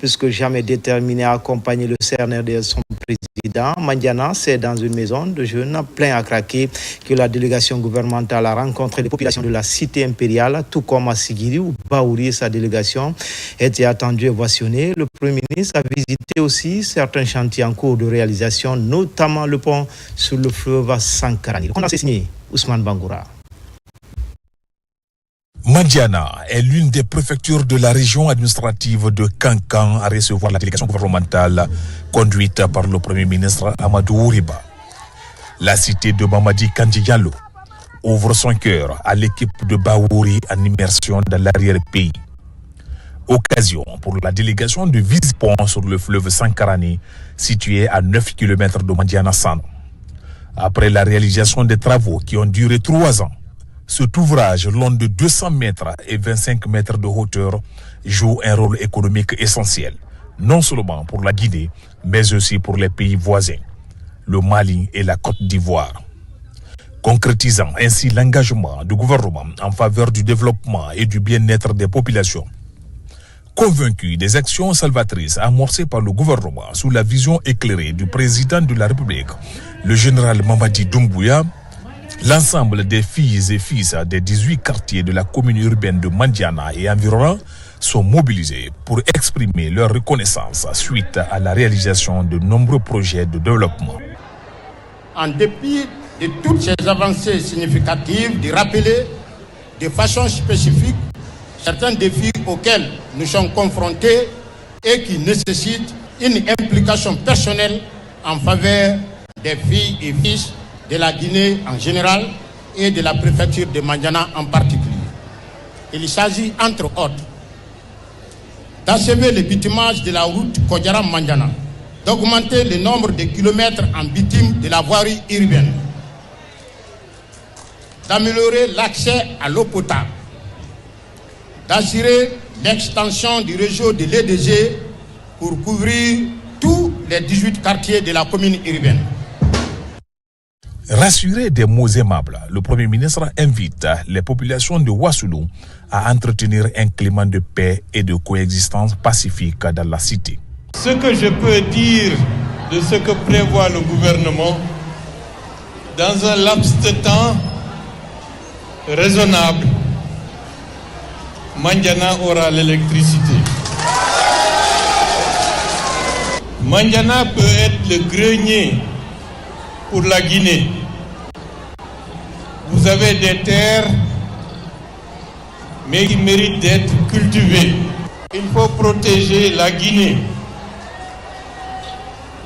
plus que jamais déterminé à accompagner le CNRD, son président. Mandiana, c'est dans une maison de jeunes plein à craquer que la délégation gouvernementale a rencontré les populations de la cité impériale, tout comme à Sigiri où Baouri, sa délégation, était attendue et ovationnée. Le Premier ministre a visité aussi certains chantiers en cours de réalisation, notamment le pont sur le fleuve Sankarani. On a signé Ousmane Bangoura. Mandiana est l'une des préfectures de la région administrative de Kankan à recevoir la délégation gouvernementale conduite par le Premier ministre Amadou Ouriba. La cité de Mamadi Kandji Diallo ouvre son cœur à l'équipe de Baouri en immersion dans l'arrière-pays. Occasion pour la délégation de visite-pont sur le fleuve Sankarani, situé à 9 km de Mandiana-Sano. Après la réalisation des travaux qui ont duré 3 ans, cet ouvrage long de 200 mètres et 25 mètres de hauteur joue un rôle économique essentiel, non seulement pour la Guinée, mais aussi pour les pays voisins, le Mali et la Côte d'Ivoire. Concrétisant ainsi l'engagement du gouvernement en faveur du développement et du bien-être des populations. Convaincu des actions salvatrices amorcées par le gouvernement sous la vision éclairée du président de la République, le général Mamadi Doumbouya, l'ensemble des filles et fils des 18 quartiers de la commune urbaine de Mandiana et environnants sont mobilisés pour exprimer leur reconnaissance suite à la réalisation de nombreux projets de développement. En dépit de toutes ces avancées significatives, de rappeler de façon spécifique certains défis auxquels nous sommes confrontés et qui nécessitent une implication personnelle en faveur des filles et fils de la Guinée en général et de la préfecture de Mandiana en particulier. Il s'agit, entre autres, d'achever le bitumage de la route Kodjara-Mandiana, d'augmenter le nombre de kilomètres en bitume de la voirie urbaine, d'améliorer l'accès à l'eau potable, d'assurer l'extension du réseau de l'EDG pour couvrir tous les 18 quartiers de la commune urbaine. Rassuré des mots aimables, le Premier ministre invite les populations de Ouassoulou à entretenir un climat de paix et de coexistence pacifique dans la cité. Ce que je peux dire de ce que prévoit le gouvernement, dans un laps de temps raisonnable, Mandiana aura l'électricité. Mandiana peut être le grenier pour la Guinée. Vous avez des terres, mais qui méritent d'être cultivées. Il faut protéger la Guinée.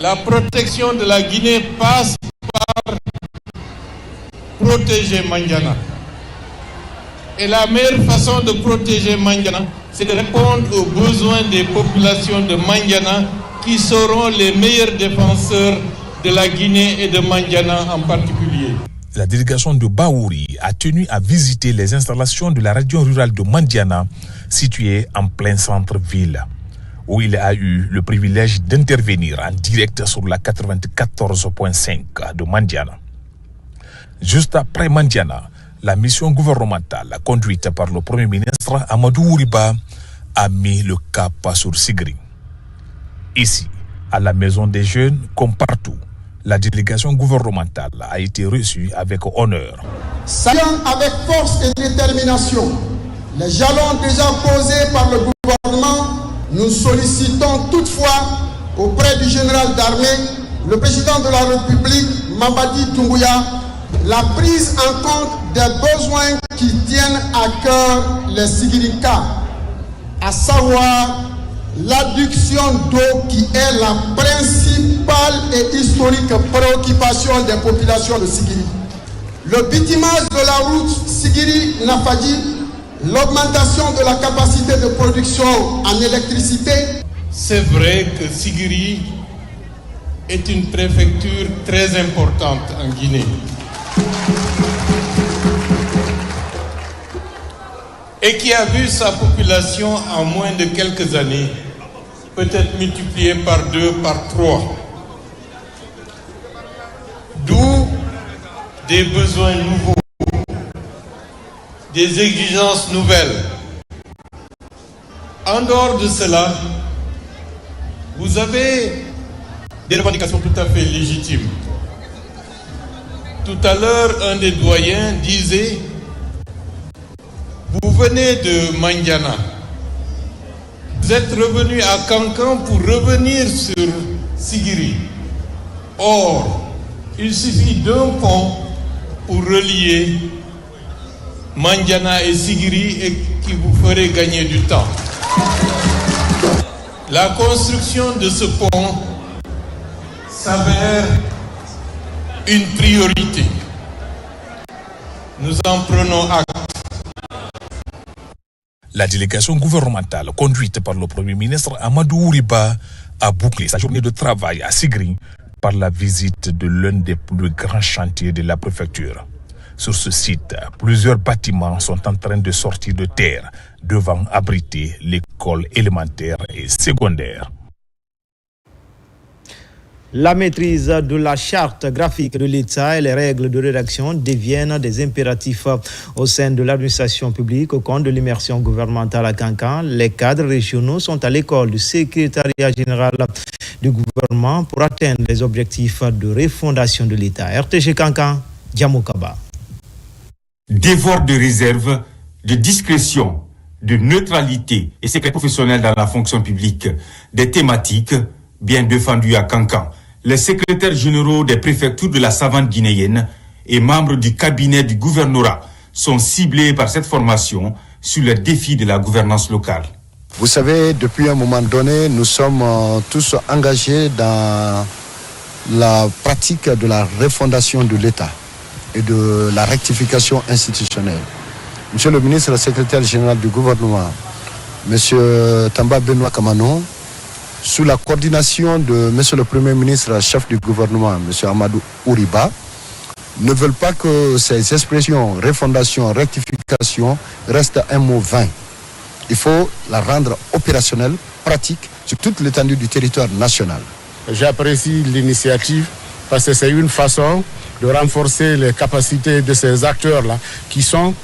La protection de la Guinée passe par protéger Mandiana. Et la meilleure façon de protéger Mandiana, c'est de répondre aux besoins des populations de Mandiana qui seront les meilleurs défenseurs de la Guinée et de Mandiana en particulier. La délégation de Baouri a tenu à visiter les installations de la radio rurale de Mandiana, située en plein centre-ville, où il a eu le privilège d'intervenir en direct sur la 94.5 de Mandiana. Juste après Mandiana, la mission gouvernementale conduite par le Premier ministre Amadou Ouriba a mis le cap sur Sigiri. Ici, à la Maison des Jeunes, comme partout, la délégation gouvernementale a été reçue avec honneur. Saluant avec force et détermination les jalons déjà posés par le gouvernement, nous sollicitons toutefois auprès du général d'armée, le président de la République, Mamadi Doumbouya, la prise en compte des besoins qui tiennent à cœur les Sigirikas, à savoir l'adduction d'eau qui est la principale et historique préoccupation des populations de Sigiri. Le bitumage de la route Sigiri-Nafadji, l'augmentation de la capacité de production en électricité. C'est vrai que Sigiri est une préfecture très importante en Guinée. Et qui a vu sa population en moins de quelques années peut-être multipliée par 2, par 3. D'où des besoins nouveaux, des exigences nouvelles. En dehors de cela, Vous avez des revendications tout à fait légitimes. Tout à l'heure, un des doyens disait: vous venez de Mandiana, vous êtes revenu à Kankan pour revenir sur Sigiri. Or, il suffit d'un pont pour relier Mandiana et Sigiri et qui vous ferait gagner du temps. La construction de ce pont s'avère une priorité. Nous en prenons acte. La délégation gouvernementale conduite par le Premier ministre Amadou Ouriba a bouclé sa journée de travail à Sigiri par la visite de l'un des plus grands chantiers de la préfecture. Sur ce site, plusieurs bâtiments sont en train de sortir de terre, devant abriter l'école élémentaire et secondaire. La maîtrise de la charte graphique de l'État et les règles de rédaction deviennent des impératifs au sein de l'administration publique. Au compte de l'immersion gouvernementale à Kankan, les cadres régionaux sont à l'école du secrétariat général du gouvernement pour atteindre les objectifs de refondation de l'État. RTG Kankan, Djamokaba. Devoir de réserve, de discrétion, de neutralité et secret professionnel dans la fonction publique, des thématiques bien défendues à Kankan. Les secrétaires généraux des préfectures de la savane guinéenne et membres du cabinet du gouvernorat sont ciblés par cette formation sur les défis de la gouvernance locale. Vous savez, depuis un moment donné, nous sommes tous engagés dans la pratique de la refondation de l'État et de la rectification institutionnelle. Monsieur le ministre, le secrétaire général du gouvernement, Monsieur Tamba Benoît Kamano, sous la coordination de Monsieur le Premier ministre, chef du gouvernement, Monsieur Amadou Ouriba, ne veulent pas que ces expressions refondation, rectification restent un mot vain. Il faut la rendre opérationnelle, pratique, sur toute l'étendue du territoire national. J'apprécie l'initiative parce que c'est une façon de renforcer les capacités de ces acteurs-là qui sont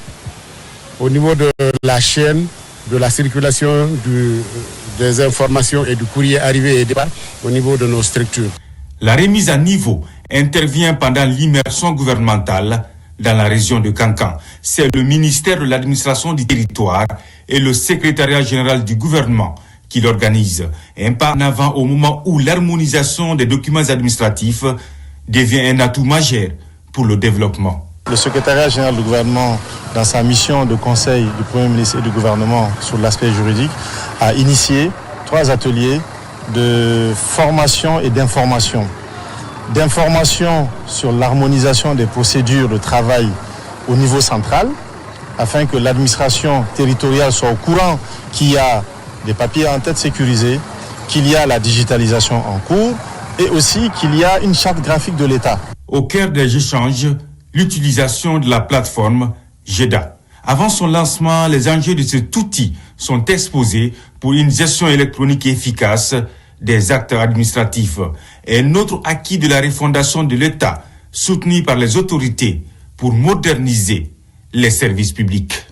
au niveau de la chaîne de la circulation des informations et du courrier arrivé et départ au niveau de nos structures. La remise à niveau intervient pendant l'immersion gouvernementale dans la région de Kankan. C'est le ministère de l'administration du territoire et le secrétariat général du gouvernement qui l'organise. Un pas en avant au moment où l'harmonisation des documents administratifs devient un atout majeur pour le développement. Le secrétariat général du gouvernement, dans sa mission de conseil du Premier ministre et du gouvernement sur l'aspect juridique, a initié 3 ateliers de formation et d'information. D'information sur l'harmonisation des procédures de travail au niveau central, afin que l'administration territoriale soit au courant qu'il y a des papiers en tête sécurisés, qu'il y a la digitalisation en cours et aussi qu'il y a une charte graphique de l'État. Au cœur des échanges, l'utilisation de la plateforme GEDA. Avant son lancement, les enjeux de cet outil sont exposés pour une gestion électronique efficace des actes administratifs. Un autre acquis de la refondation de l'État, soutenu par les autorités pour moderniser les services publics.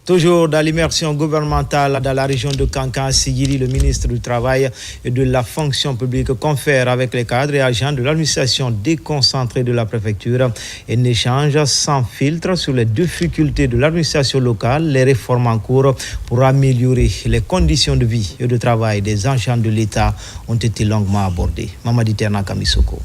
Toujours dans l'immersion gouvernementale dans la région de Kankan, Sigiri, le ministre du Travail et de la fonction publique, confère avec les cadres et agents de l'administration déconcentrée de la préfecture un échange sans filtre sur les difficultés de l'administration locale, les réformes en cours pour améliorer les conditions de vie et de travail des agents de l'État ont été longuement abordées. Mamadi Terna Kamisoko.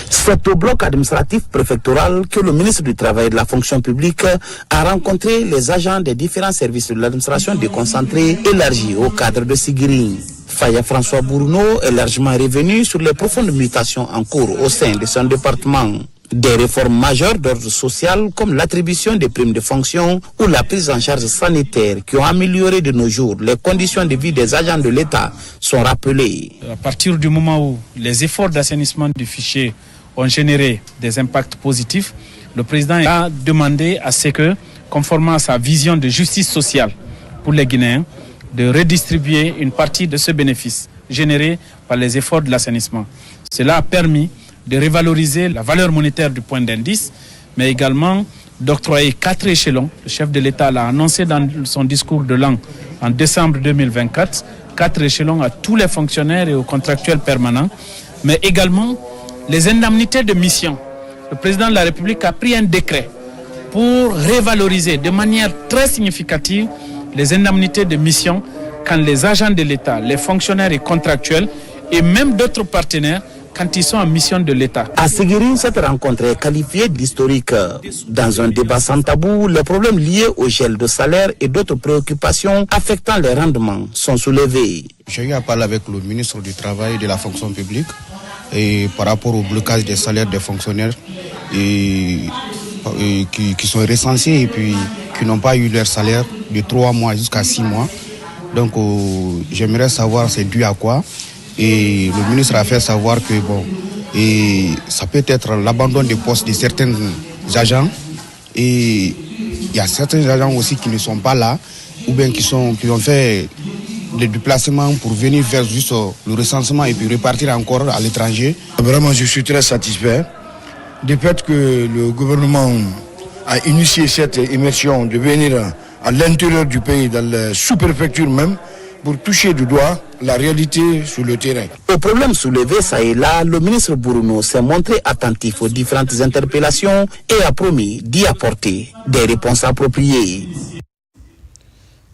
C'est au bloc administratif préfectoral que le ministre du Travail et de la fonction publique a rencontré les agents des différents services de l'administration déconcentrée élargie au cadre de Sigiri. Faya François Bourneau est largement revenu sur les profondes mutations en cours au sein de son département. Des réformes majeures d'ordre social comme l'attribution des primes de fonction ou la prise en charge sanitaire qui ont amélioré de nos jours les conditions de vie des agents de l'État sont rappelées. À partir du moment où les efforts d'assainissement du fichier ont généré des impacts positifs, le président a demandé à ce que, conformément à sa vision de justice sociale pour les Guinéens, de redistribuer une partie de ce bénéfice généré par les efforts de l'assainissement. Cela a permis de revaloriser la valeur monétaire du point d'indice, mais également d'octroyer 4 échelons. Le chef de l'État l'a annoncé dans son discours de l'an en décembre 2024, 4 échelons à tous les fonctionnaires et aux contractuels permanents, mais également les indemnités de mission. Le président de la République a pris un décret pour revaloriser de manière très significative les indemnités de mission quand les agents de l'État, les fonctionnaires et contractuels et même d'autres partenaires quand ils sont en mission de l'État. À Sigiri, cette rencontre est qualifiée d'historique. Dans un débat sans tabou, les problèmes liés au gel de salaire et d'autres préoccupations affectant les rendements sont soulevés. J'ai eu à parler avec le ministre du Travail et de la fonction publique et par rapport au blocage des salaires des fonctionnaires qui sont recensés et puis qui n'ont pas eu leur salaire de 3 mois jusqu'à 6 mois. Donc j'aimerais savoir c'est dû à quoi. Et le ministre a fait savoir que ça peut être l'abandon des postes de certains agents. Et il y a certains agents aussi qui ne sont pas là, ou bien qui ont fait des déplacements pour venir faire juste le recensement et puis repartir encore à l'étranger. Vraiment, je suis très satisfait du fait que le gouvernement a initié cette immersion de venir à l'intérieur du pays, dans la sous-préfecture même, pour toucher du doigt la réalité sur le terrain. Au problème soulevé ça et là, le ministre Bruno s'est montré attentif aux différentes interpellations et a promis d'y apporter des réponses appropriées.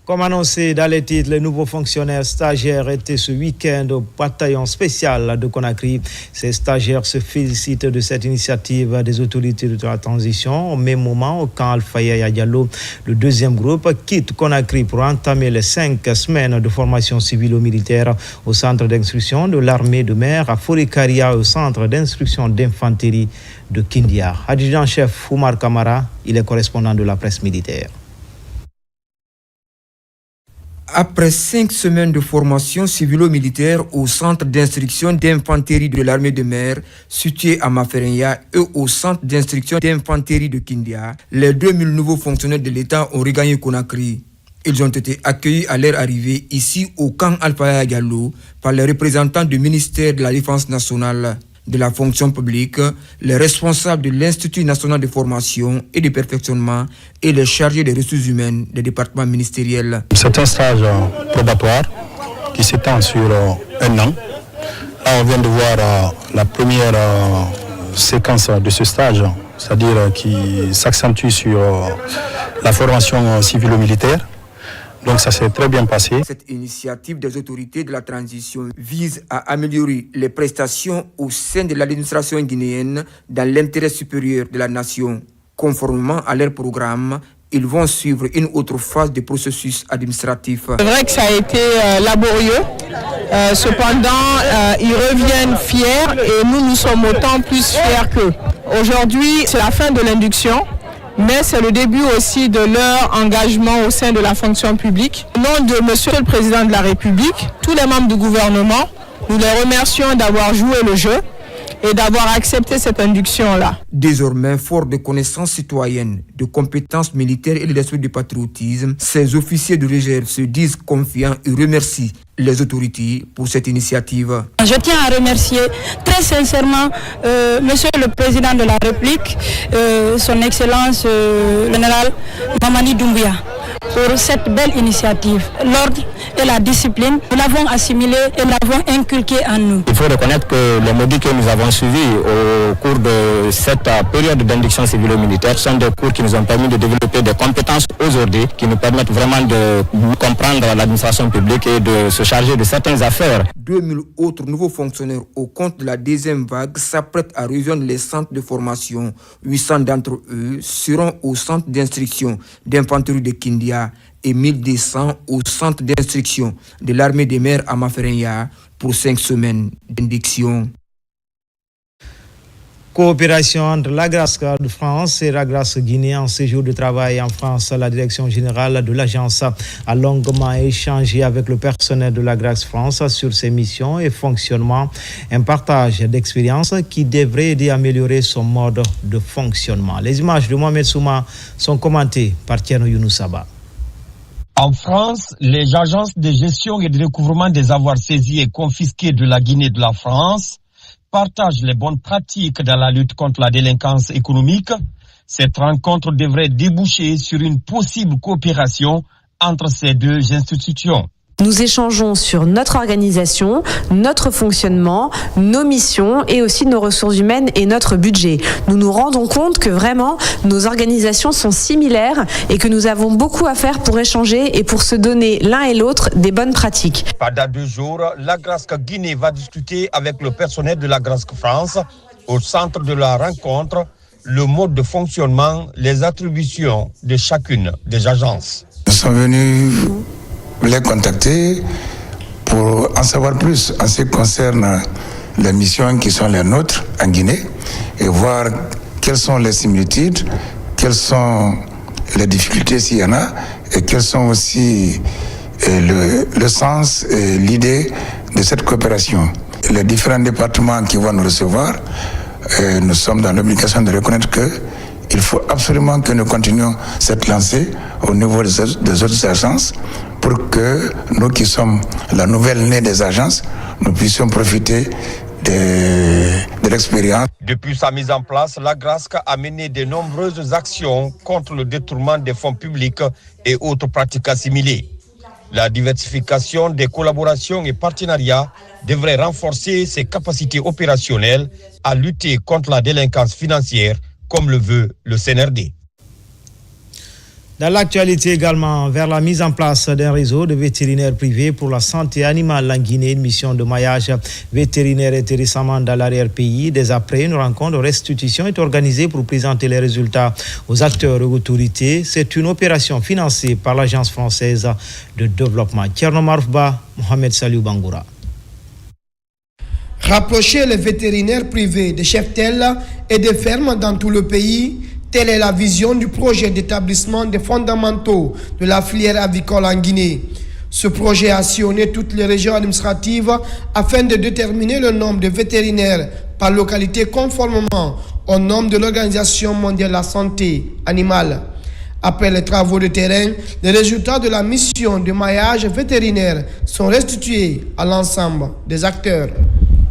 Comme annoncé dans les titres, les nouveaux fonctionnaires stagiaires étaient ce week-end au bataillon spécial de Conakry. Ces stagiaires se félicitent de cette initiative des autorités de la transition. Au même moment, au camp Alpha Yaya Diallo, le deuxième groupe quitte Conakry pour entamer les 5 semaines de formation civilo-militaire au centre d'instruction de l'armée de mer à Forikaria, au centre d'instruction d'infanterie de Kindia. Adjudant-chef Oumar Kamara, il est correspondant de la presse militaire. Après 5 semaines de formation civilo-militaire au centre d'instruction d'infanterie de l'armée de mer situé à Maferenya et au centre d'instruction d'infanterie de Kindia, les 2000 nouveaux fonctionnaires de l'État ont regagné Conakry. Ils ont été accueillis à leur arrivée ici au camp Alpha Yaya Diallo par les représentants du ministère de la Défense nationale, de la fonction publique, les responsables de l'Institut national de formation et de perfectionnement et les chargés des ressources humaines des départements ministériels. C'est un stage probatoire qui s'étend sur 1 an. Là, on vient de voir la première séquence de ce stage, c'est-à-dire qui s'accentue sur la formation civilo-militaire. Donc ça s'est très bien passé. Cette initiative des autorités de la transition vise à améliorer les prestations au sein de l'administration guinéenne dans l'intérêt supérieur de la nation. Conformément à leur programme, ils vont suivre une autre phase du processus administratif. C'est vrai que ça a été laborieux. Cependant, ils reviennent fiers et nous sommes autant plus fiers qu'eux. Aujourd'hui, c'est la fin de l'induction. Mais c'est le début aussi de leur engagement au sein de la fonction publique. Au nom de Monsieur le Président de la République, tous les membres du gouvernement, nous les remercions d'avoir joué le jeu et d'avoir accepté cette induction-là. Désormais, fort de connaissances citoyennes, de compétences militaires et de l'esprit de patriotisme, ces officiers de réserve se disent confiants et remercient les autorités pour cette initiative. Je tiens à remercier très sincèrement Monsieur le Président de la République, son Excellence le général Mamadi Doumbouya, pour cette belle initiative. L'ordre et la discipline, nous l'avons assimilé et l'avons inculqué en nous. Il faut reconnaître que les modules que nous avons suivis au cours de cette période d'induction civilo-militaire sont des cours qui nous ont permis de développer des compétences aujourd'hui qui nous permettent vraiment de comprendre l'administration publique et de se charger de certaines affaires. 2000 autres nouveaux fonctionnaires au compte de la deuxième vague s'apprêtent à rejoindre les centres de formation. 800 d'entre eux seront au centre d'instruction d'infanterie de Kindia et 1200 au centre d'instruction de l'armée des mers à Maferenya pour 5 semaines d'induction. Coopération entre l'Agrace de France et l'Agrace Guinée en séjour de travail en France. La direction générale de l'agence a longuement échangé avec le personnel de l'Agrace France sur ses missions et fonctionnement. Un partage d'expériences qui devrait aider à améliorer son mode de fonctionnement. Les images de Mohamed Souma sont commentées par Tiano Younoussaba. En France, les agences de gestion et de recouvrement des avoirs saisis et confisqués de la Guinée et de la France partagent les bonnes pratiques dans la lutte contre la délinquance économique. Cette rencontre devrait déboucher sur une possible coopération entre ces deux institutions. Nous échangeons sur notre organisation, notre fonctionnement, nos missions et aussi nos ressources humaines et notre budget. Nous nous rendons compte que vraiment nos organisations sont similaires et que nous avons beaucoup à faire pour échanger et pour se donner l'un et l'autre des bonnes pratiques. Pendant 2 jours, l'Agrasc Guinée va discuter avec le personnel de l'Agrasc France au centre de la rencontre le mode de fonctionnement, les attributions de chacune des agences. Nous sommes venus les contacter pour en savoir plus en ce qui concerne les missions qui sont les nôtres en Guinée et voir quelles sont les similitudes, quelles sont les difficultés s'il y en a et quels sont aussi le sens et l'idée de cette coopération. Les différents départements qui vont nous recevoir, nous sommes dans l'obligation de reconnaître qu'il faut absolument que nous continuions cette lancée au niveau des autres agences pour que nous qui sommes la nouvelle née des agences, nous puissions profiter de l'expérience. Depuis sa mise en place, l'Agrasc a mené de nombreuses actions contre le détournement des fonds publics et autres pratiques assimilées. La diversification des collaborations et partenariats devrait renforcer ses capacités opérationnelles à lutter contre la délinquance financière, comme le veut le CNRD. Dans l'actualité également, vers la mise en place d'un réseau de vétérinaires privés pour la santé animale en Guinée, une mission de maillage vétérinaire était récemment dans l'arrière-pays. Dès après, une rencontre de restitution est organisée pour présenter les résultats aux acteurs et autorités. C'est une opération financée par l'Agence française de développement. Tcherno Marfba, Mohamed Saliou Bangoura. Rapprocher les vétérinaires privés des cheptels et des fermes dans tout le pays, telle est la vision du projet d'établissement des fondamentaux de la filière avicole en Guinée. Ce projet a sillonné toutes les régions administratives afin de déterminer le nombre de vétérinaires par localité conformément au nombre de l'Organisation mondiale de la santé animale. Après les travaux de terrain, les résultats de la mission de maillage vétérinaire sont restitués à l'ensemble des acteurs.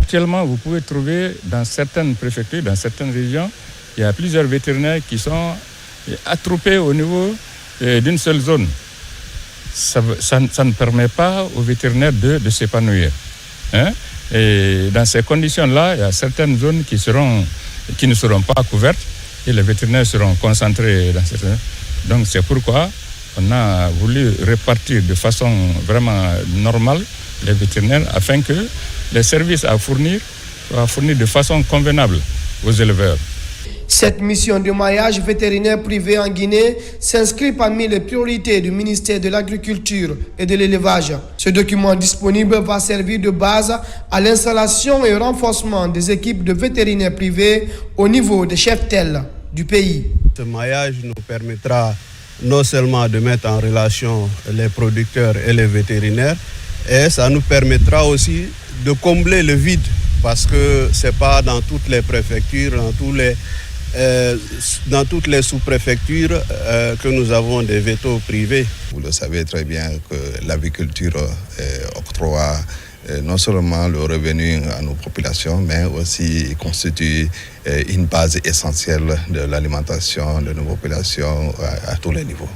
Actuellement, vous pouvez trouver dans certaines préfectures, dans certaines régions, il y a plusieurs vétérinaires qui sont attroupés au niveau d'une seule zone. Ça ne permet pas aux vétérinaires de s'épanouir. Et dans ces conditions-là, il y a certaines zones qui ne seront pas couvertes et les vétérinaires seront concentrés dans certaines. Donc c'est pourquoi on a voulu répartir de façon vraiment normale les vétérinaires afin que les services à fournir soient fournis de façon convenable aux éleveurs. Cette mission de maillage vétérinaire privé en Guinée s'inscrit parmi les priorités du ministère de l'Agriculture et de l'Élevage. Ce document disponible va servir de base à l'installation et au renforcement des équipes de vétérinaires privés au niveau des cheptels du pays. Ce maillage nous permettra non seulement de mettre en relation les producteurs et les vétérinaires, et ça nous permettra aussi de combler le vide, parce que ce n'est pas dans toutes les préfectures, dans toutes les sous-préfectures que nous avons des vétos privés. Vous le savez très bien que l'aviculture octroie non seulement le revenu à nos populations, mais aussi constitue une base essentielle de l'alimentation de nos populations à tous les niveaux.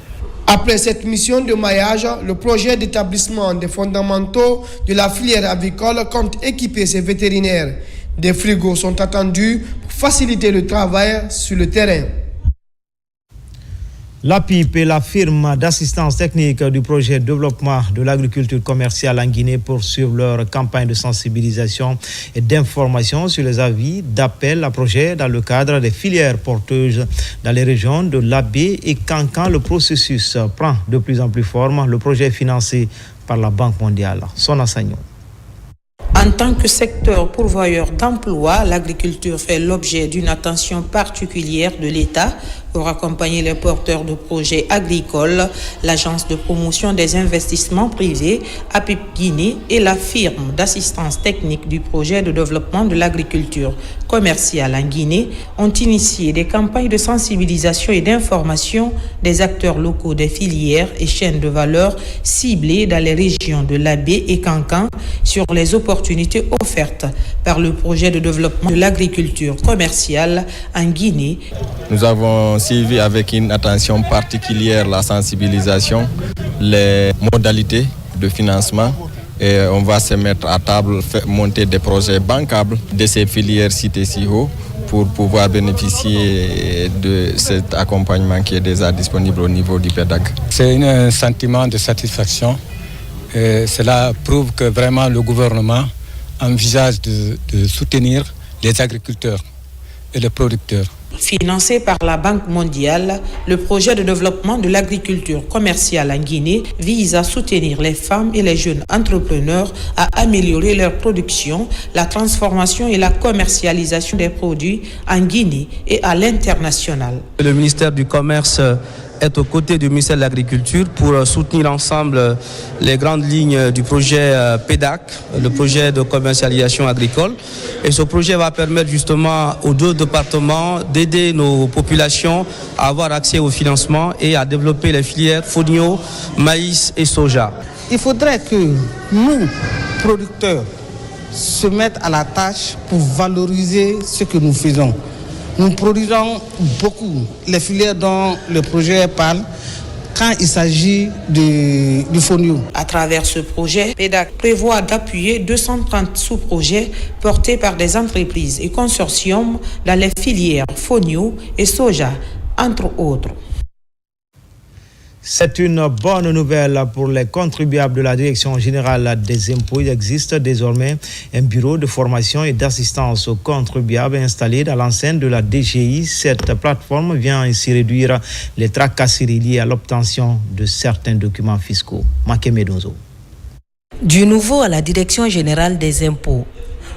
Après cette mission de maillage, le projet d'établissement des fondamentaux de la filière avicole compte équiper ses vétérinaires. Des frigos sont attendus pour faciliter le travail sur le terrain. La PIP et la firme d'assistance technique du projet de développement de l'agriculture commerciale en Guinée poursuivent leur campagne de sensibilisation et d'information sur les avis d'appel à projet dans le cadre des filières porteuses dans les régions de Labé et Kankan. Le processus prend de plus en plus forme. Le projet est financé par la Banque mondiale. Sona Sagnon. En tant que secteur pourvoyeur d'emplois, l'agriculture fait l'objet d'une attention particulière de l'État pour accompagner les porteurs de projets agricoles. L'agence de promotion des investissements privés, APIP Guinée, et la firme d'assistance technique du projet de développement de l'agriculture commerciale en Guinée ont initié des campagnes de sensibilisation et d'information des acteurs locaux des filières et chaînes de valeur ciblées dans les régions de Labé et Kankan sur les opportunités offertes par le projet de développement de l'agriculture commerciale en Guinée. Nous avons suivi avec une attention particulière la sensibilisation, les modalités de financement. Et on va se mettre à table, monter des projets bancables de ces filières citées si haut pour pouvoir bénéficier de cet accompagnement qui est déjà disponible au niveau du PEDAG. C'est un sentiment de satisfaction. Et cela prouve que vraiment le gouvernement envisage de soutenir les agriculteurs et les producteurs. Financé par la Banque mondiale, le projet de développement de l'agriculture commerciale en Guinée vise à soutenir les femmes et les jeunes entrepreneurs à améliorer leur production, la transformation et la commercialisation des produits en Guinée et à l'international. Le ministère du Commerce est aux côtés du ministère de l'Agriculture pour soutenir ensemble les grandes lignes du projet PEDAC, le projet de commercialisation agricole. Et ce projet va permettre justement aux deux départements d'aider nos populations à avoir accès au financement et à développer les filières fonio, maïs et soja. Il faudrait que nous, producteurs, se mettent à la tâche pour valoriser ce que nous faisons. Nous produisons beaucoup les filières dont le projet parle quand il s'agit du fonio. À travers ce projet, PEDAC prévoit d'appuyer 230 sous-projets portés par des entreprises et consortiums dans les filières fonio et soja, entre autres. C'est une bonne nouvelle pour les contribuables de la Direction générale des impôts. Il existe désormais un bureau de formation et d'assistance aux contribuables installé dans l'enceinte de la DGI. Cette plateforme vient ainsi réduire les tracasseries liées à l'obtention de certains documents fiscaux. Makeme Donzo. Du nouveau à la Direction générale des impôts,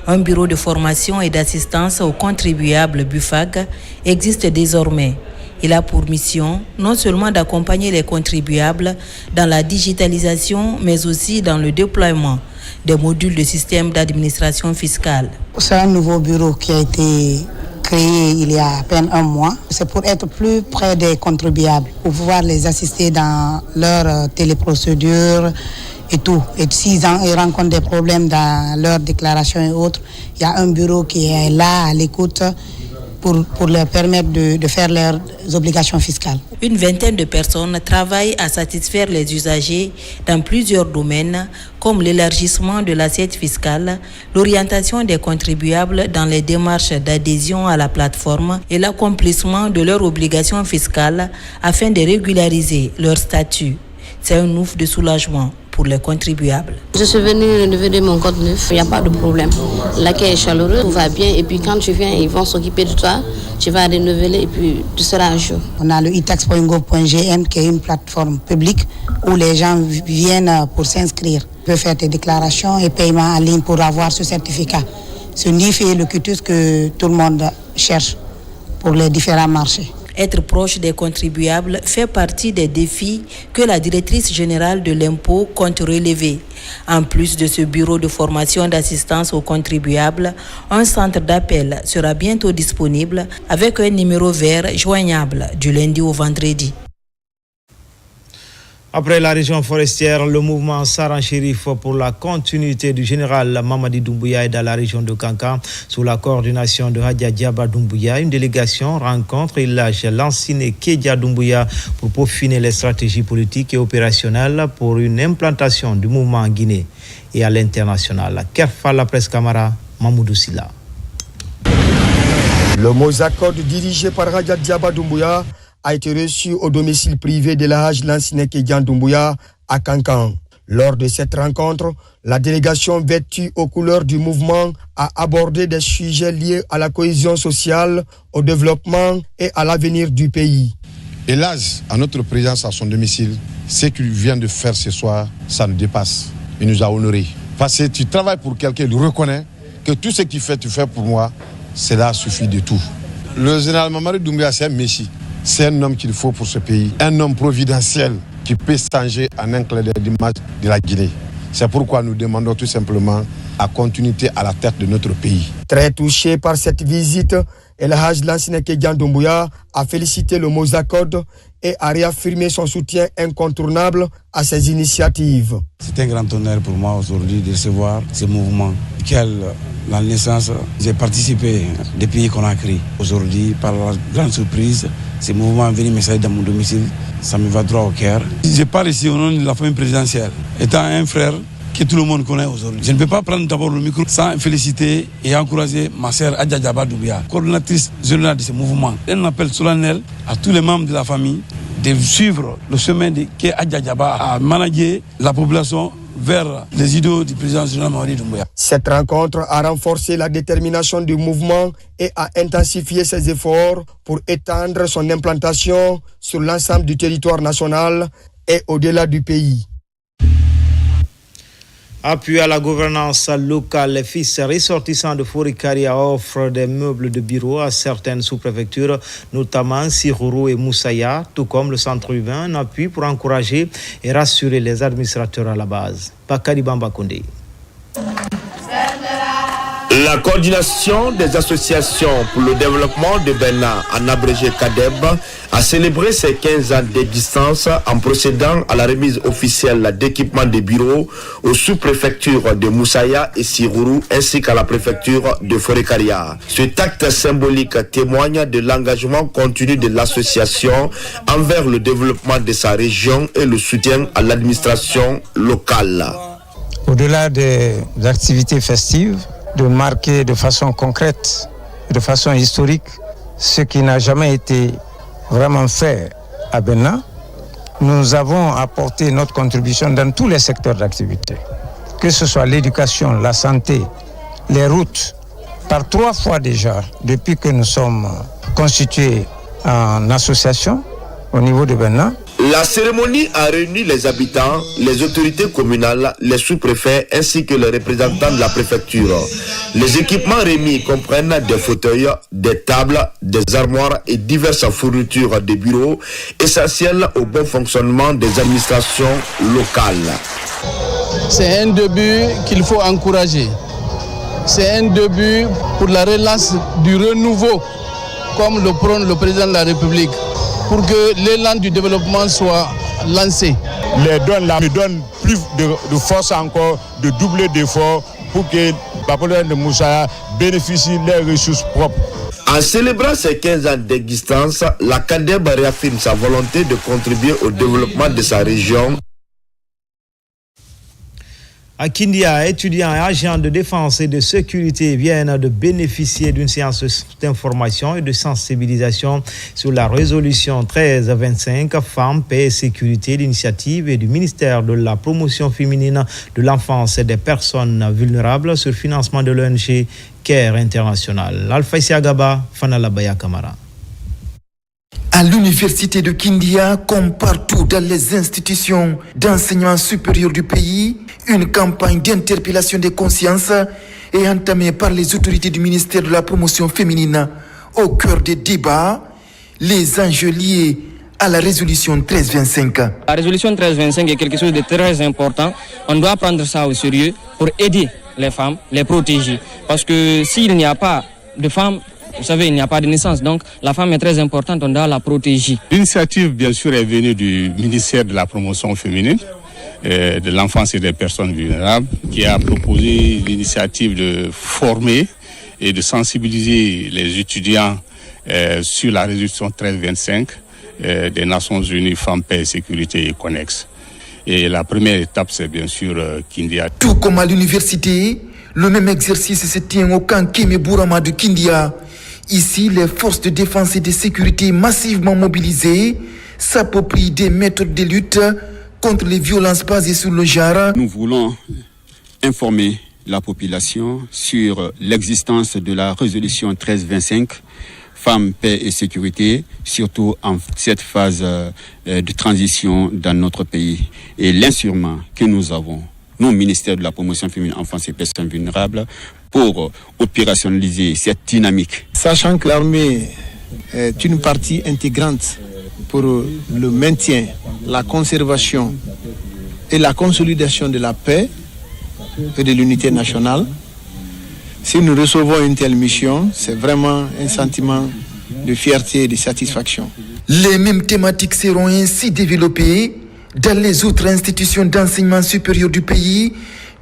un bureau de formation et d'assistance aux contribuables BUFAG existe désormais. Il a pour mission non seulement d'accompagner les contribuables dans la digitalisation, mais aussi dans le déploiement des modules de système d'administration fiscale. C'est un nouveau bureau qui a été créé il y a à peine un mois. C'est pour être plus près des contribuables, pour pouvoir les assister dans leur téléprocédure et tout. Et s'ils rencontrent des problèmes dans leur déclaration et autres, il y a un bureau qui est là à l'écoute pour leur permettre de faire leurs obligations fiscales. Une vingtaine de personnes travaillent à satisfaire les usagers dans plusieurs domaines, comme l'élargissement de l'assiette fiscale, l'orientation des contribuables dans les démarches d'adhésion à la plateforme et l'accomplissement de leurs obligations fiscales afin de régulariser leur statut. C'est un ouf de soulagement pour les contribuables. Je suis venue renouveler mon code neuf, il n'y a pas de problème. L'accueil est chaleureux, tout va bien et puis quand tu viens, ils vont s'occuper de toi, tu vas renouveler et puis tu seras à jour. On a le itax.gov.gm qui est une plateforme publique où les gens viennent pour s'inscrire. Tu peux faire tes déclarations et paiements en ligne pour avoir ce certificat. Ce NIF est le cutus que tout le monde cherche pour les différents marchés. Être proche des contribuables fait partie des défis que la directrice générale de l'impôt compte relever. En plus de ce bureau de formation d'assistance aux contribuables, un centre d'appel sera bientôt disponible avec un numéro vert joignable du lundi au vendredi. Après la région forestière, le mouvement Saran-Chérif pour la continuité du général Mamadi Doumbouya est dans la région de Kankan sous la coordination de Hadja Diaba Doumbouya. Une délégation rencontre et lâche Lansine Kédia Doumbouya pour peaufiner les stratégies politiques et opérationnelles pour une implantation du mouvement en Guinée et à l'international. Kerfa la presse Camara, Mamoudou Silla. Le Mozakod dirigé par Hadja Diaba Doumbouya a été reçu au domicile privé de la Haj Lansine Kédian Doumbouya à Kankan. Lors de cette rencontre, la délégation vêtue aux couleurs du mouvement a abordé des sujets liés à la cohésion sociale, au développement et à l'avenir du pays. Hélas, à notre présence à son domicile, ce qu'il vient de faire ce soir, ça nous dépasse. Il nous a honorés. Parce que tu travailles pour quelqu'un, il reconnaît que tout ce qu'il fait, tu fais pour moi, cela suffit de tout. Le général Mamadi Doumbouya, c'est un messie. C'est un homme qu'il faut pour ce pays, un homme providentiel qui peut changer en un clin d'image de la Guinée. C'est pourquoi nous demandons tout simplement la continuité à la tête de notre pays. Très touché par cette visite, El Hadj Lansine Kédian Doumbouya a félicité le Mozakod et a réaffirmé son soutien incontournable à ses initiatives. C'est un grand honneur pour moi aujourd'hui de recevoir ce mouvement. La naissance, j'ai participé depuis qu'on a créé. Aujourd'hui, par la grande surprise, ce mouvement est venu m'installer dans mon domicile. Ça me va droit au cœur. Je parle ici au nom de la famille présidentielle. étant un frère que tout le monde connaît aujourd'hui. Je ne peux pas prendre d'abord le micro sans féliciter et encourager ma sœur Adja Djaba Doumbouya, coordinatrice générale de ce mouvement. Un appel solennel à tous les membres de la famille de suivre le chemin que Adja Djaba a managé la population vers les idéaux du président général Mamadi Doumbouya. Cette rencontre a renforcé la détermination du mouvement et a intensifié ses efforts pour étendre son implantation sur l'ensemble du territoire national et au-delà du pays. Appui à la gouvernance locale, les fils ressortissants de Forikaria offrent des meubles de bureau à certaines sous-préfectures, notamment Sirourou et Moussaïa, tout comme le centre urbain, un appui pour encourager et rassurer les administrateurs à la base. Bakari Bamba Koundé. La coordination des associations pour le développement de Benna, en abrégé CADEB, a célébré ses 15 ans d'existence en procédant à la remise officielle d'équipements de bureaux aux sous-préfectures de Moussaïa et Sirourou ainsi qu'à la préfecture de Forikaria. Cet acte symbolique témoigne de l'engagement continu de l'association envers le développement de sa région et le soutien à l'administration locale. Au-delà des activités festives, de marquer de façon concrète, de façon historique, ce qui n'a jamais été vraiment fait à Benna, nous avons apporté notre contribution dans tous les secteurs d'activité, que ce soit l'éducation, la santé, les routes, par 3 fois déjà, depuis que nous sommes constitués en association au niveau de Benna. La cérémonie a réuni les habitants, les autorités communales, les sous-préfets ainsi que les représentants de la préfecture. Les équipements remis comprennent des fauteuils, des tables, des armoires et diverses fournitures de bureaux essentielles au bon fonctionnement des administrations locales. C'est un début qu'il faut encourager. C'est un début pour la relance du renouveau, comme le prône le président de la République, pour que l'élan du développement soit lancé. Les dons là me donnent plus de force encore, de doubler d'efforts pour que la population de Moussaïa bénéficie des ressources propres. En célébrant ses 15 ans d'existence, la CADEB réaffirme sa volonté de contribuer au développement de sa région. À Kindia, étudiants et agents de défense et de sécurité viennent de bénéficier d'une séance d'information et de sensibilisation sur la résolution 1325 Femmes, Paix et Sécurité, l'initiative et du ministère de la Promotion féminine de l'enfance et des personnes vulnérables sur financement de l'ONG CARE International. Alpha Isiagaba, Fanalabaya Kamara. À l'université de Kindia, comme partout dans les institutions d'enseignement supérieur du pays, une campagne d'interpellation des consciences est entamée par les autorités du ministère de la Promotion féminine. Au cœur des débats, les enjeux liés à la résolution 1325. La résolution 1325 est quelque chose de très important. On doit prendre ça au sérieux pour aider les femmes, les protéger. Parce que s'il n'y a pas de femmes, vous savez, il n'y a pas de naissance, donc la femme est très importante, on doit la protéger. L'initiative, bien sûr, est venue du ministère de la Promotion féminine, de l'enfance et des personnes vulnérables, qui a proposé l'initiative de former et de sensibiliser les étudiants sur la résolution 1325 des Nations Unies, Femmes, Paix et Sécurité et Connexe. Et la première étape, c'est bien sûr Kindia. Tout comme à l'université, le même exercice se tient au camp Kémé Bourama de Kindia. Ici, les forces de défense et de sécurité massivement mobilisées s'approprient des méthodes de lutte contre les violences basées sur le genre. Nous voulons informer la population sur l'existence de la résolution 1325, Femmes, Paix et Sécurité, surtout en cette phase de transition dans notre pays. Et l'instrument que nous avons, nous, ministère de la Promotion féminine, enfance et personnes vulnérables, pour opérationnaliser cette dynamique. Sachant que l'armée est une partie intégrante pour le maintien, la conservation et la consolidation de la paix et de l'unité nationale, si nous recevons une telle mission, c'est vraiment un sentiment de fierté et de satisfaction. Les mêmes thématiques seront ainsi développées dans les autres institutions d'enseignement supérieur du pays,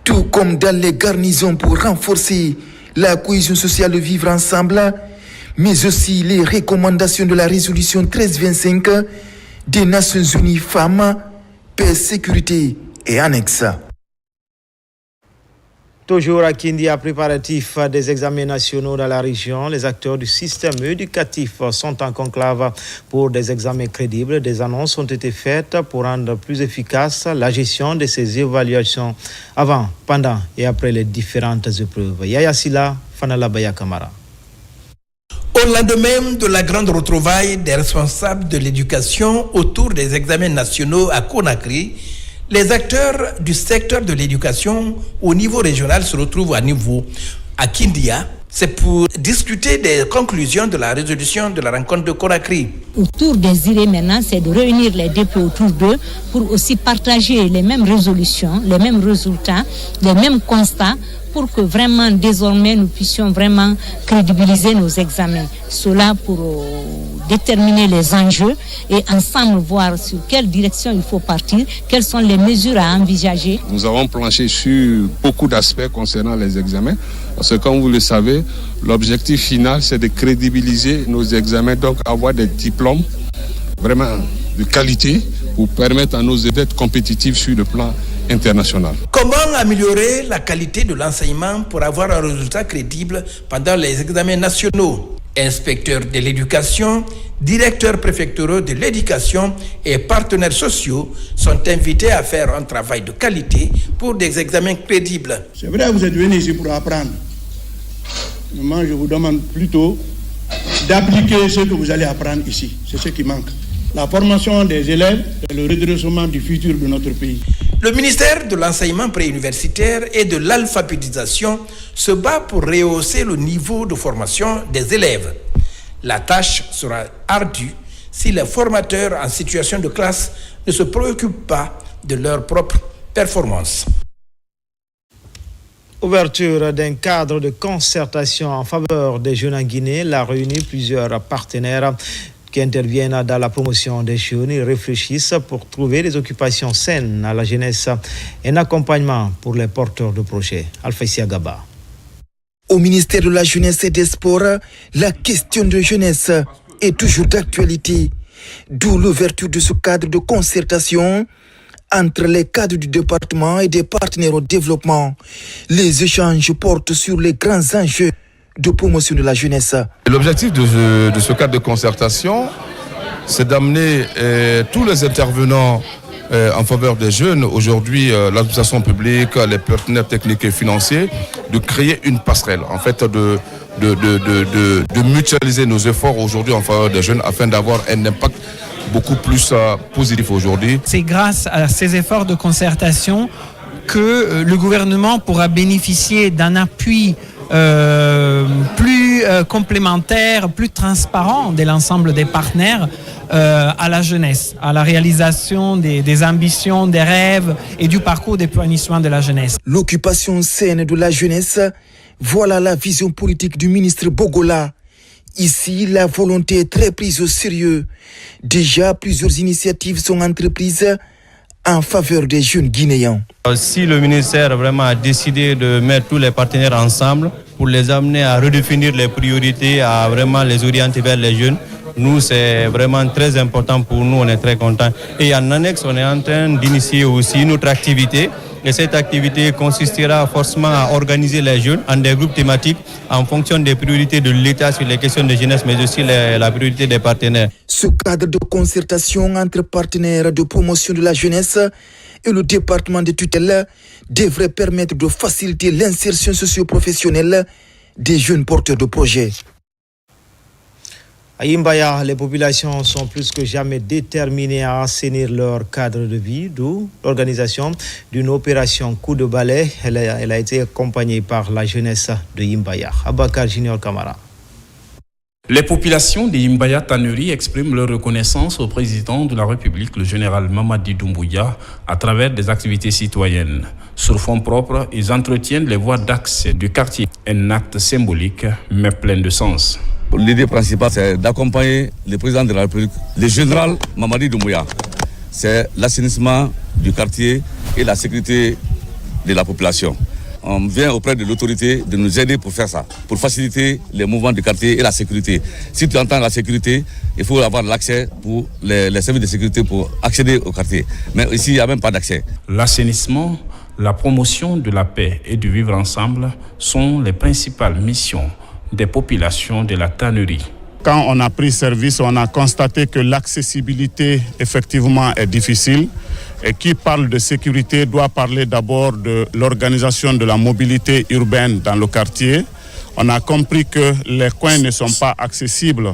tout comme dans les garnisons pour renforcer la cohésion sociale de vivre ensemble, mais aussi les recommandations de la résolution 1325 des Nations Unies Femmes, Paix, Sécurité et annexes. Toujours à Kindia, préparatifs des examens nationaux dans la région, les acteurs du système éducatif sont en conclave pour des examens crédibles. Des annonces ont été faites pour rendre plus efficace la gestion de ces évaluations avant, pendant et après les différentes épreuves. Yaya Silla, Fanala Baya Kamara. Au lendemain de la grande retrouvaille des responsables de l'éducation autour des examens nationaux à Conakry, les acteurs du secteur de l'éducation au niveau régional se retrouvent à Kindia. C'est pour discuter des conclusions de la résolution de la rencontre de Conakry. Autour des idées maintenant, c'est de réunir les députés autour d'eux pour aussi partager les mêmes résolutions, les mêmes résultats, les mêmes constats, pour que vraiment désormais nous puissions vraiment crédibiliser nos examens. Cela pour déterminer les enjeux et ensemble voir sur quelle direction il faut partir, quelles sont les mesures à envisager. Nous avons planché sur beaucoup d'aspects concernant les examens, parce que comme vous le savez, l'objectif final c'est de crédibiliser nos examens, donc avoir des diplômes vraiment de qualité pour permettre à nos élèves d'être compétitifs sur le plan international. Comment améliorer la qualité de l'enseignement pour avoir un résultat crédible pendant les examens nationaux? Inspecteurs de l'éducation, directeurs préfectoraux de l'éducation et partenaires sociaux sont invités à faire un travail de qualité pour des examens crédibles. C'est vrai, vous êtes venus ici pour apprendre. Moi, je vous demande plutôt d'appliquer ce que vous allez apprendre ici. C'est ce qui manque. La formation des élèves et le redressement du futur de notre pays. Le ministère de l'enseignement préuniversitaire et de l'alphabétisation se bat pour rehausser le niveau de formation des élèves. La tâche sera ardue si les formateurs en situation de classe ne se préoccupent pas de leur propre performance. Ouverture d'un cadre de concertation en faveur des jeunes en Guinée, la réunit plusieurs partenaires qui interviennent dans la promotion des jeunes. Ils réfléchissent pour trouver des occupations saines à la jeunesse et un accompagnement pour les porteurs de projets. Alphaïsia Gaba. Au ministère de la Jeunesse et des Sports, la question de jeunesse est toujours d'actualité, d'où l'ouverture de ce cadre de concertation entre les cadres du département et des partenaires au développement. Les échanges portent sur les grands enjeux de promotion de la jeunesse. L'objectif de ce cadre de concertation, c'est d'amener tous les intervenants en faveur des jeunes, aujourd'hui l'administration publique, les partenaires techniques et financiers, de créer une passerelle, en fait de mutualiser nos efforts aujourd'hui en faveur des jeunes afin d'avoir un impact beaucoup plus positif aujourd'hui. C'est grâce à ces efforts de concertation que le gouvernement pourra bénéficier d'un appui plus complémentaire, plus transparent de l'ensemble des partenaires à la jeunesse, à la réalisation des ambitions, des rêves et du parcours d'épanouissement de la jeunesse. L'occupation saine de la jeunesse, voilà la vision politique du ministre Bogola. Ici, la volonté est très prise au sérieux. Déjà, plusieurs initiatives sont entreprises en faveur des jeunes Guinéens. Si le ministère vraiment a décidé de mettre tous les partenaires ensemble pour les amener à redéfinir les priorités, à vraiment les orienter vers les jeunes, nous, c'est vraiment très important pour nous, on est très contents. Et en annexe, on est en train d'initier aussi une autre activité. Et cette activité consistera forcément à organiser les jeunes en des groupes thématiques en fonction des priorités de l'État sur les questions de jeunesse, mais aussi la priorité des partenaires. Ce cadre de concertation entre partenaires de promotion de la jeunesse et le département de tutelle devrait permettre de faciliter l'insertion socio-professionnelle des jeunes porteurs de projets. À Imbaya, les populations sont plus que jamais déterminées à assainir leur cadre de vie, d'où l'organisation d'une opération coup de balai. Elle a été accompagnée par la jeunesse de Imbaya. Abakar Junior Kamara. Les populations de Imbaya Tannerie expriment leur reconnaissance au président de la République, le général Mamadi Doumbouya, à travers des activités citoyennes. Sur fonds propres, ils entretiennent les voies d'accès du quartier. Un acte symbolique, mais plein de sens. L'idée principale, c'est d'accompagner le président de la République, le général Mamadi Doumbouya. C'est l'assainissement du quartier et la sécurité de la population. on vient auprès de l'autorité de nous aider pour faire ça, pour faciliter les mouvements du quartier et la sécurité. Si tu entends la sécurité, il faut avoir l'accès pour les services de sécurité pour accéder au quartier. Mais ici, il n'y a même pas d'accès. L'assainissement, la promotion de la paix et du vivre ensemble sont les principales missions des populations de la tannerie. Quand on a pris service, on a constaté que l'accessibilité effectivement est difficile. Et qui parle de sécurité doit parler d'abord de l'organisation de la mobilité urbaine dans le quartier. On a compris que les coins ne sont pas accessibles.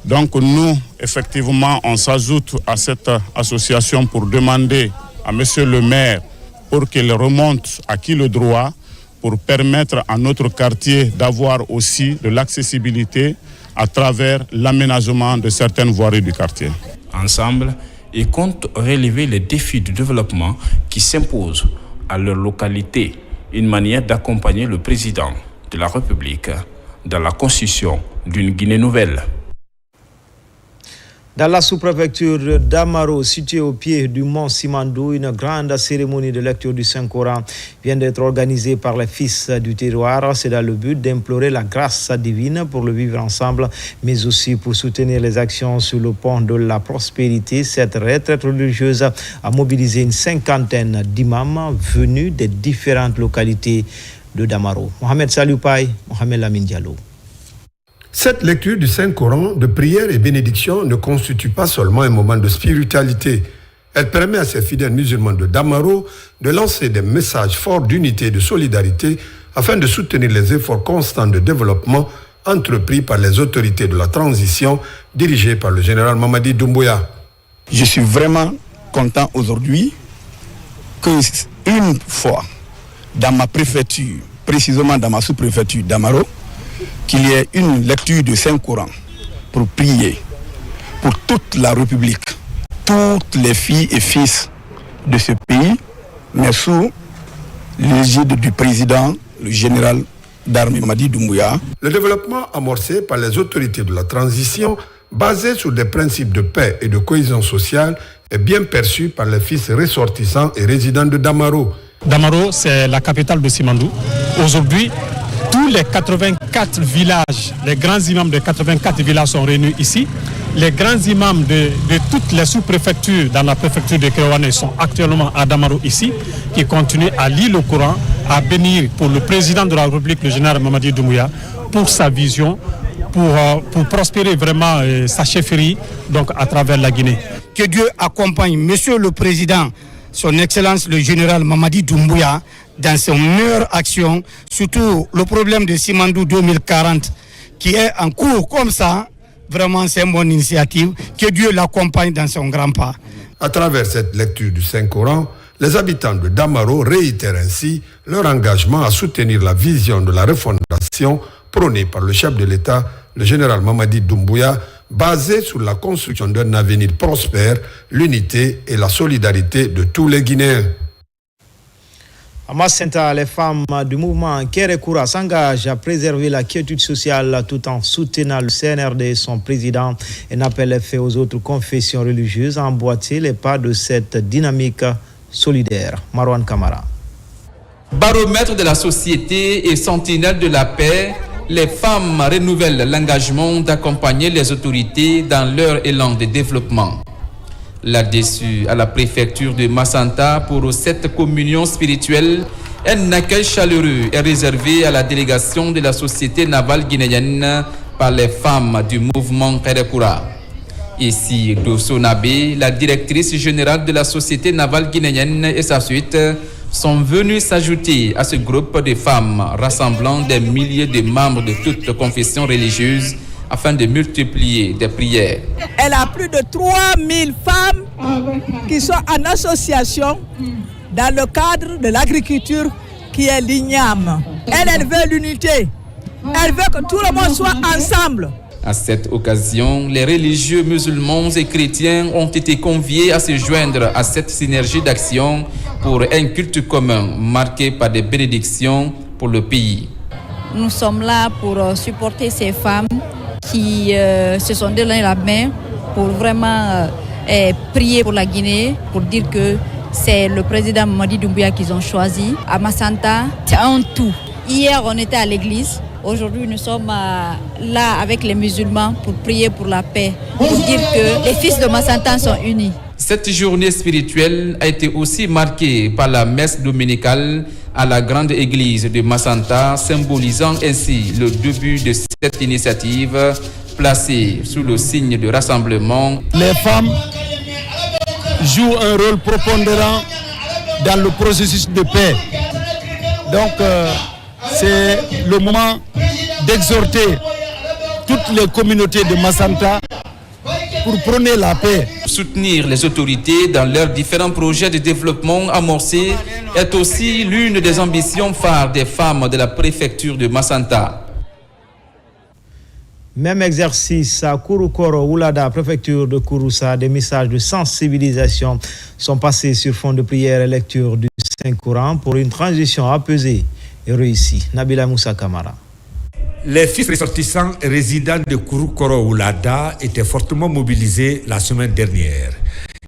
Donc nous, effectivement, on s'ajoute à cette association pour demander à monsieur le maire pour qu'il remonte à qui le droit pour permettre à notre quartier d'avoir aussi de l'accessibilité à travers l'aménagement de certaines voiries du quartier. Ensemble, ils comptent relever les défis du développement qui s'imposent à leur localité, une manière d'accompagner le président de la République dans la construction d'une Guinée nouvelle. Dans la sous-préfecture d'Amaro, située au pied du mont Simandou, une grande cérémonie de lecture du Saint-Coran vient d'être organisée par les fils du terroir. C'est dans le but d'implorer la grâce divine pour le vivre ensemble, mais aussi pour soutenir les actions sur le pont de la prospérité. Cette retraite religieuse a mobilisé une cinquantaine d'imams venus des différentes localités de Damaro. Mohamed Salioupaï, Mohamed Lamine Diallo. Cette lecture du Saint-Coran de prière et bénédiction ne constitue pas seulement un moment de spiritualité. Elle permet à ces fidèles musulmans de Damaro de lancer des messages forts d'unité et de solidarité afin de soutenir les efforts constants de développement entrepris par les autorités de la transition dirigées par le général Mamadi Doumbouya. Je suis vraiment content aujourd'hui que une fois dans ma préfecture, précisément dans ma sous-préfecture d'Amaro, qu'il y ait une lecture du Saint-Coran pour prier pour toute la République, toutes les filles et fils de ce pays, mais sous l'égide du président, le général d'armée Mamadi Doumbouya. Le développement amorcé par les autorités de la transition, basé sur des principes de paix et de cohésion sociale, est bien perçu par les fils ressortissants et résidents de Damaro. Damaro, c'est la capitale de Simandou. Aujourd'hui, tous les 84 villages, les grands imams de 84 villages sont réunis ici. Les grands imams de toutes les sous-préfectures dans la préfecture de Kéouané sont actuellement à Damaro ici, qui continuent à lire le Coran, à bénir pour le président de la République, le général Mamadi Doumbouya, pour sa vision, pour prospérer vraiment sa chefferie donc à travers la Guinée. Que Dieu accompagne Monsieur le Président, son Excellence le général Mamadi Doumbouya, dans ses meilleures actions, surtout le problème de Simandou 2040 qui est en cours comme ça. Vraiment, c'est une bonne initiative. Que Dieu l'accompagne dans son grand pas. À travers cette lecture du Saint-Coran, les habitants de Damaro réitèrent ainsi leur engagement à soutenir la vision de la refondation prônée par le chef de l'État, le général Mamadi Doumbouya, basée sur la construction d'un avenir prospère, l'unité et la solidarité de tous les Guinéens. À Macenta, les femmes du mouvement Kérékoura s'engagent à préserver la quiétude sociale tout en soutenant le CNRD et son président. Un appel est fait aux autres confessions religieuses à emboîter les pas de cette dynamique solidaire. Marwan Kamara. Baromètre de la société et sentinelle de la paix, les femmes renouvellent l'engagement d'accompagner les autorités dans leur élan de développement. Là-dessus, à la préfecture de Macenta, pour cette communion spirituelle, un accueil chaleureux est réservé à la délégation de la société navale guinéenne par les femmes du mouvement Kérékoura. Ici, Dosso Nabé, la directrice générale de la société navale guinéenne et sa suite sont venus s'ajouter à ce groupe de femmes rassemblant des milliers de membres de toutes confessions religieuses afin de multiplier des prières. Elle a plus de 3000 femmes qui sont en association dans le cadre de l'agriculture qui est l'IGNAM. Elle veut l'unité. Elle veut que tout le monde soit ensemble. À cette occasion, les religieux musulmans et chrétiens ont été conviés à se joindre à cette synergie d'action pour un culte commun marqué par des bénédictions pour le pays. Nous sommes là pour supporter ces femmes qui se sont donné la main pour vraiment prier pour la Guinée, pour dire que c'est le président Mamadi Doumbouya qu'ils ont choisi. À Massanta, c'est un tout. Hier, on était à l'église. Aujourd'hui, nous sommes là avec les musulmans pour prier pour la paix, pour dire que les fils de Massanta sont unis. Cette journée spirituelle a été aussi marquée par la messe dominicale à la grande église de Massanta, symbolisant ainsi le début de cette initiative placée sous le signe de rassemblement. Les femmes jouent un rôle prépondérant dans le processus de paix. Donc, c'est le moment d'exhorter toutes les communautés de Massanta pour prôner la paix. Soutenir les autorités dans leurs différents projets de développement amorcés est aussi l'une des ambitions phares des femmes de la préfecture de Massanta. Même exercice à Kouroukoro, Oulada, préfecture de Kouroussa, des messages de sensibilisation sont passés sur fond de prière et lecture du Saint-Coran pour une transition apaisée et réussie. Nabila Moussa Kamara. Les fils ressortissants et résidents de Kouroukoro Oulada étaient fortement mobilisés la semaine dernière.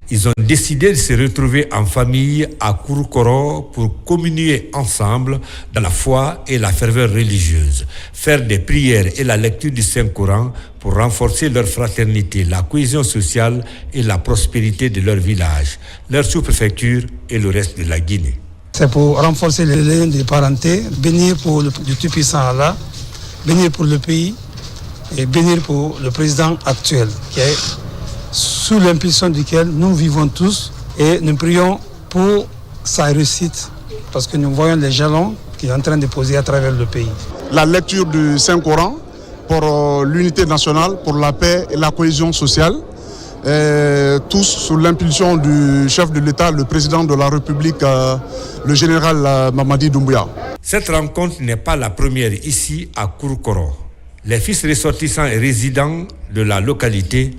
Ils ont décidé de se retrouver en famille à Kouroukoro pour communier ensemble dans la foi et la ferveur religieuse, faire des prières et la lecture du Saint-Coran pour renforcer leur fraternité, la cohésion sociale et la prospérité de leur village, leur sous-préfecture et le reste de la Guinée. C'est pour renforcer les liens de parenté, bénir pour le Tout-Puissant Allah, bénir pour le pays et bénir pour le président actuel, qui est sous l'impulsion duquel nous vivons tous et nous prions pour sa réussite parce que nous voyons les jalons qu'il est en train de poser à travers le pays. La lecture du Saint-Coran pour l'unité nationale, pour la paix et la cohésion sociale, tous sous l'impulsion du chef de l'État, le président de la République, le général Mamadi Doumbouya. Cette rencontre n'est pas la première ici à Kouroukoro. Les fils ressortissants et résidents de la localité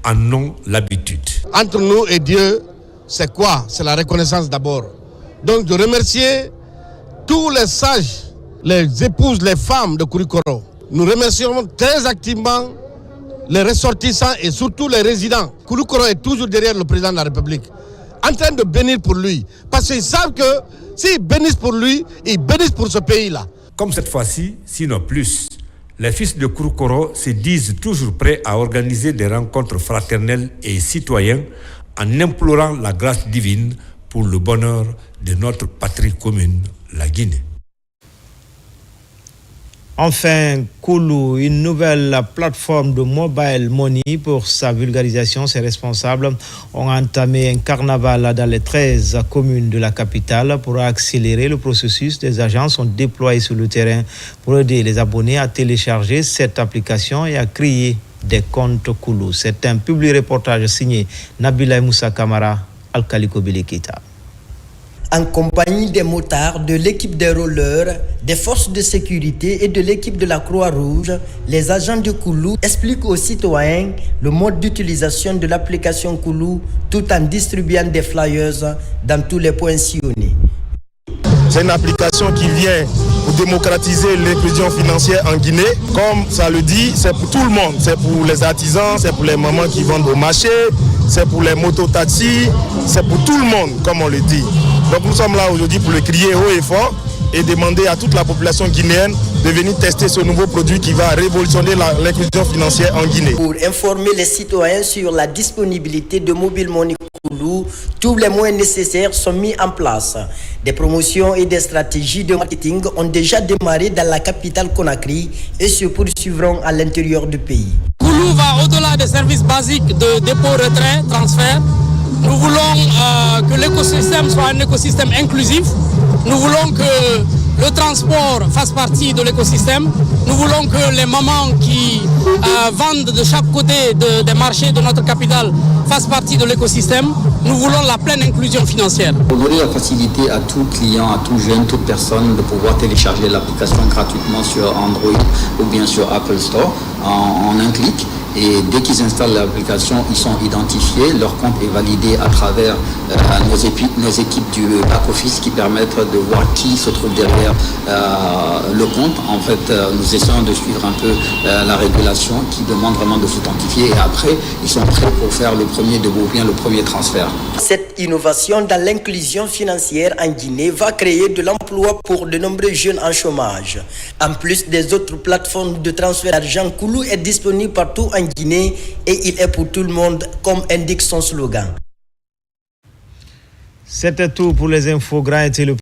en ont l'habitude. Entre nous et Dieu, c'est quoi? C'est la reconnaissance d'abord. Donc de remercier tous les sages, les épouses, les femmes de Kouroukoro. Nous remercions très activement les ressortissants et surtout les résidents. Kouroukoro est toujours derrière le président de la République, en train de bénir pour lui. Parce qu'ils savent que s'ils bénissent pour lui, ils bénissent pour ce pays-là. Comme cette fois-ci, sinon plus, les fils de Kouroukoro se disent toujours prêts à organiser des rencontres fraternelles et citoyennes en implorant la grâce divine pour le bonheur de notre patrie commune, la Guinée. Enfin, Koulou, une nouvelle plateforme de mobile money pour sa vulgarisation. Ses responsables ont entamé un carnaval dans les 13 communes de la capitale pour accélérer le processus. Des agents sont déployés sur le terrain pour aider les abonnés à télécharger cette application et à créer des comptes Koulou. C'est un public reportage signé Nabila Moussa Kamara, Alkaliko Bilikita. En compagnie des motards, de l'équipe des rollers, des forces de sécurité et de l'équipe de la Croix-Rouge, les agents de Koulou expliquent aux citoyens le mode d'utilisation de l'application Koulou tout en distribuant des flyers dans tous les points sillonnés. C'est une application qui vient pour démocratiser l'inclusion financière en Guinée. Comme ça le dit, c'est pour tout le monde. C'est pour les artisans, c'est pour les mamans qui vendent au marché, c'est pour les mototaxis, c'est pour tout le monde, comme on le dit. Donc nous sommes là aujourd'hui pour le crier haut et fort et demander à toute la population guinéenne de venir tester ce nouveau produit qui va révolutionner l'inclusion financière en Guinée. Pour informer les citoyens sur la disponibilité de Mobile Money Koulou, tous les moyens nécessaires sont mis en place. Des promotions et des stratégies de marketing ont déjà démarré dans la capitale Conakry et se poursuivront à l'intérieur du pays. Koulou va au-delà des services basiques de dépôt, retrait, transfert. Nous voulons que l'écosystème soit un écosystème inclusif. Nous voulons que le transport fasse partie de l'écosystème. Nous voulons que les mamans qui vendent de chaque côté des marchés de notre capitale fassent partie de l'écosystème. Nous voulons la pleine inclusion financière. Pour donner la facilité à tout client, à tout jeune, toute personne de pouvoir télécharger l'application gratuitement sur Android ou bien sur Apple Store en un clic Et dès qu'ils installent l'application, ils sont identifiés, leur compte est validé à travers nos équipes du back-office qui permettent de voir qui se trouve derrière le compte. En fait, nous essayons de suivre un peu la régulation qui demande vraiment de s'identifier et après, ils sont prêts pour faire le premier dépôt, bien le premier transfert. Cette innovation dans l'inclusion financière en Guinée va créer de l'emploi pour de nombreux jeunes en chômage. En plus des autres plateformes de transfert d'argent, Koulou est disponible partout en Guinée et il est pour tout le monde, comme indique son slogan. C'était tout pour les infos. Grand était le